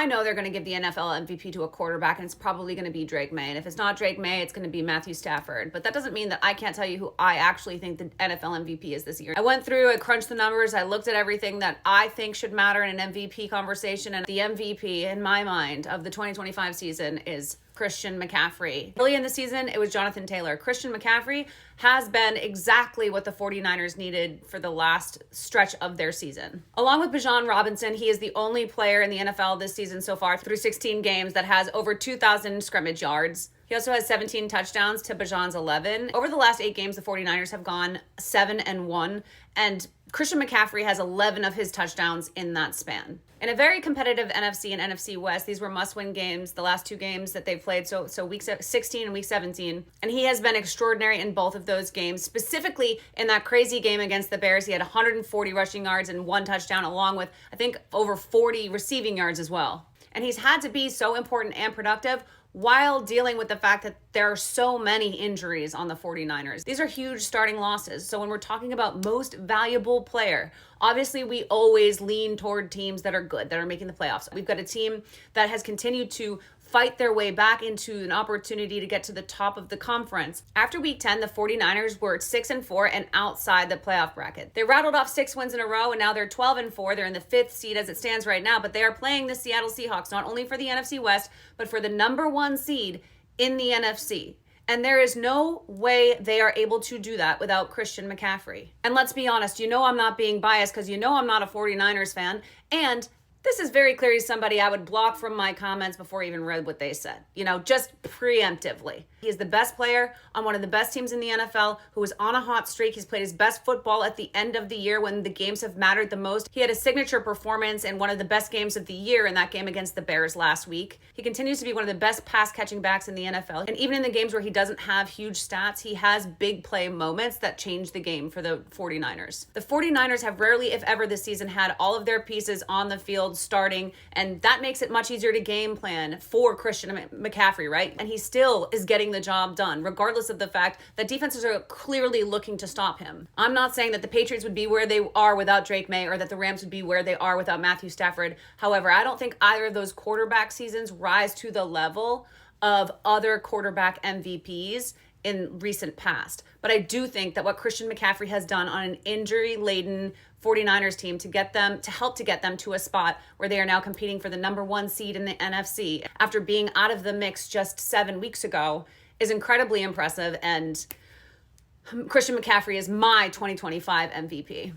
I know they're going to give the NFL MVP to a quarterback, and it's probably going to be Drake Maye. And if it's not Drake Maye, it's going to be Matthew Stafford. But that doesn't mean that I can't tell you who I actually think the NFL MVP is this year. I went through, I crunched the numbers, I looked at everything that I think should matter in an MVP conversation, and the MVP, in my mind, of the 2025 season is Christian McCaffrey. Early in the season, it was Jonathan Taylor. Christian McCaffrey has been exactly what the 49ers needed for the last stretch of their season. Along with Bijan Robinson, he is the only player in the NFL this season so far through 16 games that has over 2,000 scrimmage yards. He also has 17 touchdowns to Bijan's 11. Over the last 8 games, the 49ers have gone 7-1, and Christian McCaffrey has 11 of his touchdowns in that span. In a very competitive NFC and NFC West, these were must-win games, the last 2 games that they've played, so week 16 and week 17. And he has been extraordinary in both of those games, specifically in that crazy game against the Bears. He had 140 rushing yards and 1 touchdown, along with, I think, over 40 receiving yards as well. And he's had to be so important and productive while dealing with the fact that there are so many injuries on the 49ers. These are huge starting losses. So when we're talking about most valuable player, obviously we always lean toward teams that are good, that are making the playoffs. We've got a team that has continued to fight their way back into an opportunity to get to the top of the conference. After week 10, the 49ers were 6-4 and outside the playoff bracket. They rattled off 6 wins in a row, and now they're 12-4. They're in the 5th seed as it stands right now, but they are playing the Seattle Seahawks, not only for the NFC West, but for the number 1 seed in the NFC. And there is no way they are able to do that without Christian McCaffrey. And let's be honest, you know I'm not being biased because you know I'm not a 49ers fan, and this is very clearly somebody I would block from my comments before I even read what they said, just preemptively. He is the best player on one of the best teams in the NFL who is on a hot streak. He's played his best football at the end of the year when the games have mattered the most. He had a signature performance in one of the best games of the year in that game against the Bears last week. He continues to be one of the best pass-catching backs in the NFL. And even in the games where he doesn't have huge stats, he has big play moments that change the game for the 49ers. The 49ers have rarely, if ever, this season had all of their pieces on the field starting, and that makes it much easier to game plan for Christian McCaffrey, right? And he still is getting the job done, regardless of the fact that defenses are clearly looking to stop him. I'm not saying that the Patriots would be where they are without Drake Maye or that the Rams would be where they are without Matthew Stafford. However, I don't think either of those quarterback seasons rise to the level of other quarterback MVPs in recent past. But I do think that what Christian McCaffrey has done on an injury-laden 49ers team to help get them to a spot where they are now competing for the number 1 seed in the NFC after being out of the mix just 7 weeks ago is incredibly impressive. And Christian McCaffrey is my 2025 MVP.